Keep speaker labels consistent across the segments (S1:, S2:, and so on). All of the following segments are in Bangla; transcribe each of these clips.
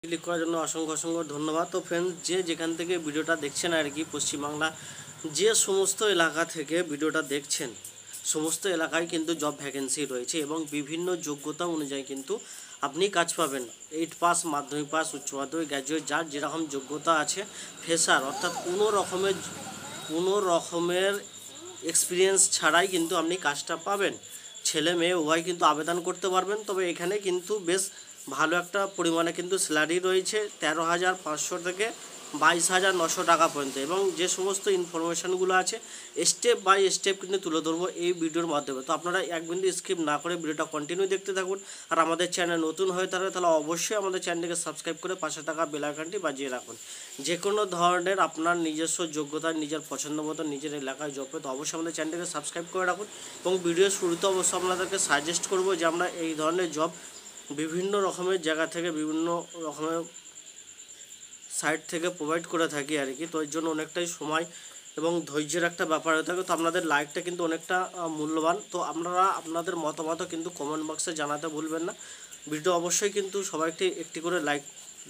S1: ক্লিক করার জন্য অসংখ্য ধন্যবাদ। তো ফ্রেন্ডস, যে যেখান থেকে ভিডিওটা দেখছেন আর কি, পশ্চিমবাংলা যে সমস্ত এলাকা থেকে ভিডিওটা দেখছেন, সমস্ত এলাকায় কিন্তু জব ভ্যাকেন্সি রয়েছে এবং বিভিন্ন যোগ্যতা অনুযায়ী কিন্তু আপনি কাজ পাবেন। 8 পাস, মাধ্যমিক পাস, উচ্চ মাধ্যমিক, গ্র্যাজুয়েট, যার যেরকম যোগ্যতা আছে, ফ্রেশার অর্থাৎ কোনো রকমের এক্সপিরিয়েন্স ছাড়াই কিন্তু আপনি কাজটা পাবেন। ছেলে মেয়ে উভয় কিন্তু আবেদন করতে পারবেন। তবে এখানে কিন্তু বেশ ভালো একটা পরিমাণে কিন্তু স্যালারি রয়েছে, 13,500 থেকে 22,900 টাকা পর্যন্ত। এবং যে সমস্ত ইনফরমেশানগুলো আছে স্টেপ বাই স্টেপ কিন্তু তুলে ধরবো এই ভিডিওর মাধ্যমে। তো আপনারা এক বিন্দু স্কিপ না করে ভিডিওটা কন্টিনিউ দেখতে থাকুন। আর আমাদের চ্যানেল নতুন হয়ে থাকে তাহলে অবশ্যই আমাদের চ্যানেলটিকে সাবস্ক্রাইব করে পাশে থাকা বেল আইকনটি বাজিয়ে রাখুন। যে কোনো ধরনের আপনার নিজস্ব যোগ্যতা, নিজের পছন্দ মতো নিজের এলাকায় জব পেতে অবশ্যই আমাদের চ্যানেলটিকে সাবস্ক্রাইব করে রাখুন। এবং ভিডিওর শুরুতে অবশ্যই আপনাদেরকে সাজেস্ট করবো যে আমরা এই ধরনের জব বিভিন্ন রকমের জায়গা থেকে, বিভিন্ন রকমের সাইট থেকে প্রোভাইড করে থাকি আর কি। তো এর জন্য অনেকটাই সময় এবং ধৈর্যের একটা ব্যাপার হয়ে থাকে। তো আপনাদের লাইকটা কিন্তু অনেকটা মূল্যবান। তো আপনারা আপনাদের মতামতও কিন্তু কমেন্ট বক্সে জানাতে ভুলবেন না। ভিডিও অবশ্যই কিন্তু সবাইকে একটি করে লাইক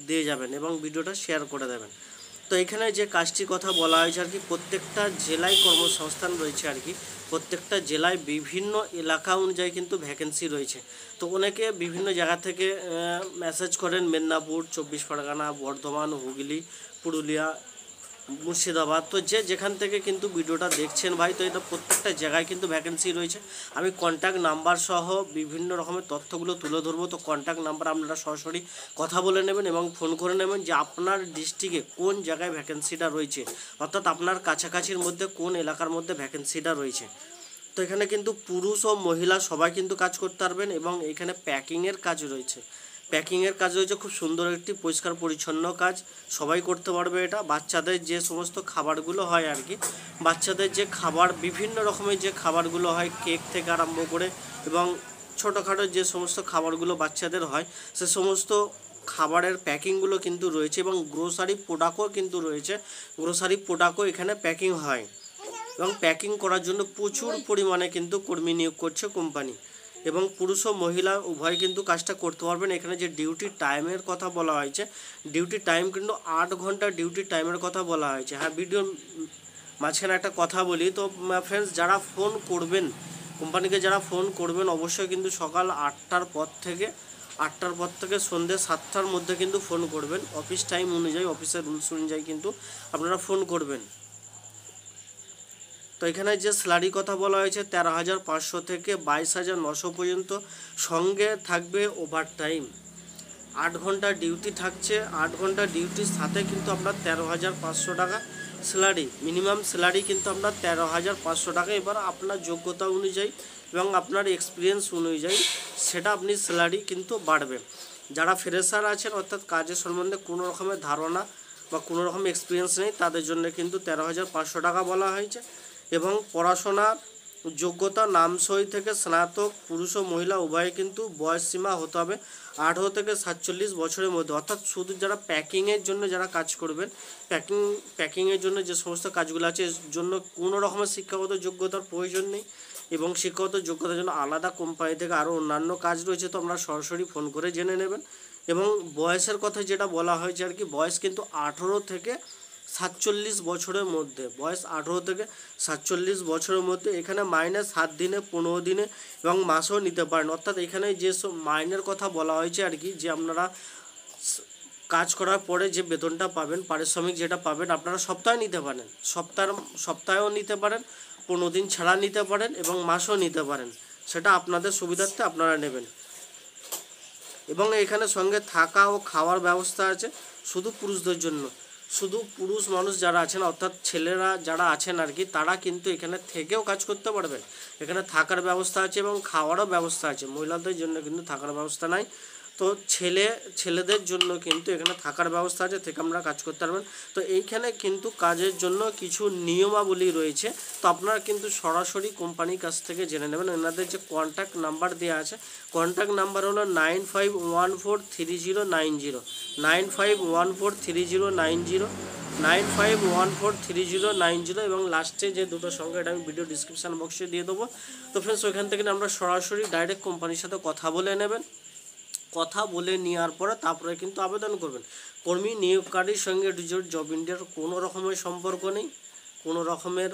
S1: দিয়ে যাবেন এবং ভিডিওটা শেয়ার করে দেবেন। তো এখানে যে কাজটির কথা বলা হয়েছে আর কি, প্রত্যেকটা জেলায় কর্মসংস্থান রয়েছে আর কি। প্রত্যেকটা জেলায় বিভিন্ন এলাকা অনুযায়ী কিন্তু ভ্যাকেন্সি রয়েছে। তো অনেকে বিভিন্ন জায়গা থেকে মেসেজ করেন, মেদিনীপুর, 24 পরগনা, বর্ধমান, হুগলি, পুরুলিয়া, মুর্শিদাবাদ। তো যে যেখান থেকে কিন্তু ভিডিওটা দেখছেন ভাই, তো এটা প্রত্যেকটা জায়গায় কিন্তু ভ্যাকেন্সি রয়েছে। আমি কন্ট্যাক্ট নাম্বার সহ বিভিন্ন রকমের তথ্যগুলো তুলে ধরবো। তো কন্ট্যাক্ট নাম্বার আপনারা সরাসরি কথা বলে নেবেন এবং ফোন করে নেবেন যে আপনার ডিস্ট্রিক্টে কোন জায়গায় ভ্যাকেন্সিটা রয়েছে, অর্থাৎ আপনার কাছাকাছির মধ্যে কোন এলাকার মধ্যে ভ্যাকেন্সিটা রয়েছে। তো এখানে কিন্তু পুরুষ ও মহিলা সবাই কিন্তু কাজ করতে পারবেন এবং এখানে প্যাকিংয়ের কাজ রয়েছে। প্যাকিংয়ের কাজ রয়েছে, খুব সুন্দর একটি পরিষ্কার পরিচ্ছন্ন কাজ, সবাই করতে পারবে এটা। বাচ্চাদের যে সমস্ত খাবারগুলো হয় আর কি, বাচ্চাদের যে খাবার, বিভিন্ন রকমের যে খাবারগুলো হয়, কেক থেকে আরম্ভ করে এবং ছোটোখাটো যে সমস্ত খাবারগুলো বাচ্চাদের হয়, সে সমস্ত খাবারের প্যাকিংগুলো কিন্তু রয়েছে এবং গ্রোসারি প্রোডাক্টও কিন্তু রয়েছে। গ্রোসারি প্রোডাক্টও এখানে প্যাকিং হয় এবং প্যাকিং করার জন্য প্রচুর পরিমাণে কিন্তু কর্মী নিয়োগ করছে কোম্পানি। এবং পুরুষ ও মহিলা উভয় কিন্তু কাজটা করতে পারবেন। এখানে যে ডিউটি টাইমের কথা বলা হয়েছে, ডিউটি টাইম কিন্তু 8 ঘন্টা ডিউটি টাইমের কথা বলা হয়েছে। হ্যাঁ, ভিডিও মাঝখানে একটা কথা বলি। তো ফ্রেন্ডস, যারা ফোন করবেন কোম্পানিকে, যারা ফোন করবেন অবশ্যই কিন্তু সকাল 8টার পর থেকে সন্ধ্যে 7টার মধ্যে কিন্তু ফোন করবেন। অফিস টাইম অনুযায়ী, অফিসের রুলস অনুযায়ী কিন্তু আপনারা ফোন করবেন। তো এখানে যে স্যালারি কথা বলা হয়েছে 13,500 থেকে 22,900 পর্যন্ত, সঙ্গে থাকবে ওভারটাইম। 8 ঘন্টা ডিউটি থাকছে, 8 ঘন্টা ডিউটির সাথে কিন্তু আপনার 13,500 টাকা স্যালারি, মিনিমাম স্যালারি কিন্তু আপনার 13,500 টাকা। এবার আপনার যোগ্যতা অনুযায়ী এবং আপনার এক্সপিরিয়েন্স অনুযায়ী সেটা আপনি স্যালারি কিন্তু বাড়বে। যারা ফ্রেশার আছেন, অর্থাৎ কাজের সম্বন্ধে কোনো রকমের ধারণা বা কোনো রকম এক্সপিরিয়েন্স নেই, তাদের জন্য কিন্তু 13,500 টাকা বলা হয়েছে। এবং পড়াশোনার যোগ্যতা নামসই থেকে স্নাতক, পুরুষ ও মহিলা উভয়ে কিন্তু বয়স সীমা হতে হবে 18 থেকে 47 বছরের মধ্যে। অর্থাৎ শুধু যারা প্যাকিংয়ের জন্য যারা কাজ করবেন, প্যাকিংয়ের জন্য যে সমস্ত কাজগুলো আছে, এর জন্য কোনো রকমের শিক্ষাগত যোগ্যতার প্রয়োজন নেই। এবং শিক্ষাগত যোগ্যতার জন্য আলাদা কোম্পানি থেকে আরও অন্যান্য কাজ রয়েছে, তো আমরা সরাসরি ফোন করে জেনে নেবেন। এবং বয়সের কথা যেটা বলা হয়েছে আর কি, বয়স কিন্তু 18 থেকে 47 বছরের মধ্যে, বয়স 18 থেকে 47 বছরের মধ্যে। এখানে মাইনে 7 দিনে, 15 দিনে এবং মাসেও নিতে পারেন। অর্থাৎ এখানে যে সব মাইনের কথা বলা হয়েছে আর কি, যে আপনারা কাজ করার পরে যে বেতনটা পাবেন, পারিশ্রমিক যেটা পাবেন, আপনারা সপ্তাহে নিতে পারেন, সপ্তাহেও নিতে পারেন, 15 দিন ছাড়া নিতে পারেন এবং মাসও নিতে পারেন। সেটা আপনাদের সুবিধার্থে আপনারা নেবেন। এবং এখানে সঙ্গে থাকা ও খাওয়ার ব্যবস্থা আছে শুধু পুরুষদের জন্য। শুধু পুরুষ মানুষ যারা আছেন, অর্থাৎ ছেলেরা যারা আছেন আর কি, তারা কিন্তু এখানে থেকেও কাজ করতে পারবেন। এখানে থাকার ব্যবস্থা আছে এবং খাওয়ারও ব্যবস্থা আছে। মহিলাদের জন্য কিন্তু থাকার ব্যবস্থা নাই। তো ছেলেদের জন্য কিন্তু এখানে থাকার ব্যবস্থা আছে, থেকে আমরা কাজ করতে পারবেন। তো এইখানে কিন্তু কাজের জন্য কিছু নিয়মাবলী রয়েছে, তো আপনারা কিন্তু সরাসরি কোম্পানির কাছ থেকে জেনে নেবেন। এনাদের যে কন্ট্যাক্ট নাম্বার দেওয়া আছে, কন্ট্যাক্ট নাম্বার হলো 95143090, 95143090, 95143090 এবং লাস্টে যে দুটো সংখ্যা, এটা আমি ভিডিও ডিসক্রিপশান বক্সে দিয়ে দেবো। তো ফ্রেন্ডস, ওইখান থেকে আমরা সরাসরি ডাইরেক্ট কোম্পানির সাথে কথা বলে নেবেন। কথা বলে নেওয়ার পরে তারপরে কিন্তু আবেদন করবেন। কর্মী নিয়োগকারীর সঙ্গে জব ইন্ডিয়ার কোনো রকমের সম্পর্ক নেই, কোনো রকমের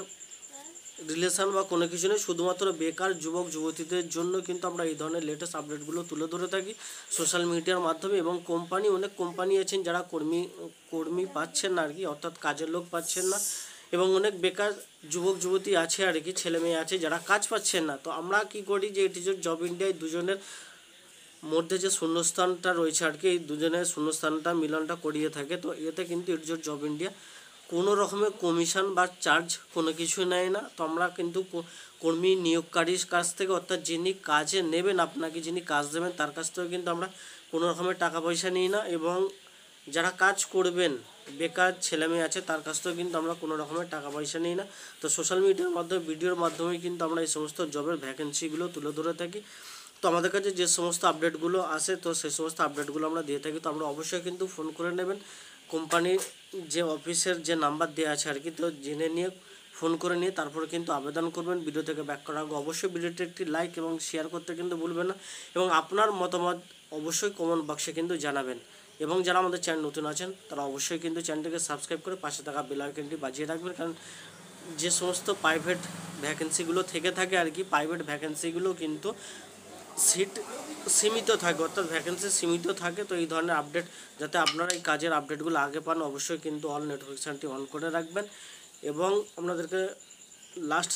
S1: রিলেশান বা কোনো কিছু নেই। শুধুমাত্র বেকার যুবক যুবতীদের জন্য কিন্তু আমরা এই ধরনের লেটেস্ট আপডেটগুলো তুলে ধরে থাকি সোশ্যাল মিডিয়ার মাধ্যমে। এবং অনেক কোম্পানি আছেন যারা কর্মী পাচ্ছেন না আর কি, অর্থাৎ কাজের লোক পাচ্ছেন না, এবং অনেক বেকার যুবক যুবতী আছে আর কি, ছেলে মেয়ে আছে যারা কাজ পাচ্ছেন না। তো আমরা কি করি যে এটিজোর জব ইন্ডিয়ায় দুজনের মধ্যে যে শূন্যস্থানটা রয়েছে আর কি, এই দুজনের শূন্যস্থানটা মিলনটা করিয়ে থাকে। তো এতে কিন্তু এটিজোর জব ইন্ডিয়া কোনো রকমের কমিশন বা চার্জ কোনো কিছু নেয় না। তো আমরা কিন্তু কর্মী নিয়োগকারীর কাছ থেকে, অর্থাৎ যিনি কাজে নেবেন আপনাকে, যিনি কাজ দেবেন তার কাছ থেকে কিন্তু আমরা কোনো রকমের টাকা পয়সা নিই না। এবং যারা কাজ করবেন, বেকার ছেলেমেয়ে আছে, তার কাছ থেকেও কিন্তু আমরা কোনো রকমের টাকা পয়সা নিই না। তো সোশ্যাল মিডিয়ার মাধ্যমে, ভিডিওর মাধ্যমে কিন্তু আমরা এই সমস্ত জবের ভ্যাকেন্সিগুলো তুলে ধরে থাকি। তো আমাদের কাছে যে সমস্ত আপডেটগুলো আসে, তো সেই সমস্ত আপডেটগুলো আমরা দিয়ে থাকি। তো আমরা অবশ্যই কিন্তু ফোন করে নেবেন কোম্পানির যে অফিসের যে নাম্বার দেওয়া আছে আর কি, তো জেনে নিয়ে ফোন করে নিয়ে তারপরে কিন্তু আবেদন করবেন। ভিডিও থেকে ব্যাক করার আগে অবশ্যই ভিডিওটি একটি লাইক এবং শেয়ার করতে কিন্তু ভুলবেন না, এবং আপনার মতামত অবশ্যই কমেন্ট বক্সে কিন্তু জানাবেন। এবং যারা আমাদের চ্যানেল নতুন আছেন তারা অবশ্যই কিন্তু চ্যানেলটিকে সাবস্ক্রাইব করে পাশে থাকা বেল আইকনটি বাজিয়ে রাখবেন, কারণ যে সমস্ত প্রাইভেট ভ্যাকেন্সিগুলো থেকে থাকে আর কি, প্রাইভেট ভ্যাকেন্সিগুলো কিন্তু সিট সীমিত থাকে, অর্থাৎ ভ্যাকেন্সি সীমিত থাকে। তো এই ধরনের আপডেট যাতে আপনারা এই কাজের আপডেটগুলো আগে পান, অবশ্যই কিন্তু অল নোটিফিকেশানটি অন করে রাখবেন। এবং আপনাদেরকে লাস্ট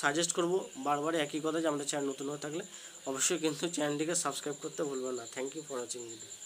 S1: সাজেস্ট করব বারবার একই কথা, যে আমাদের চ্যানেল নতুন হয়ে থাকলে অবশ্যই কিন্তু চ্যানেলটিকে সাবস্ক্রাইব করতে ভুলবেন না। Thank you for watching video.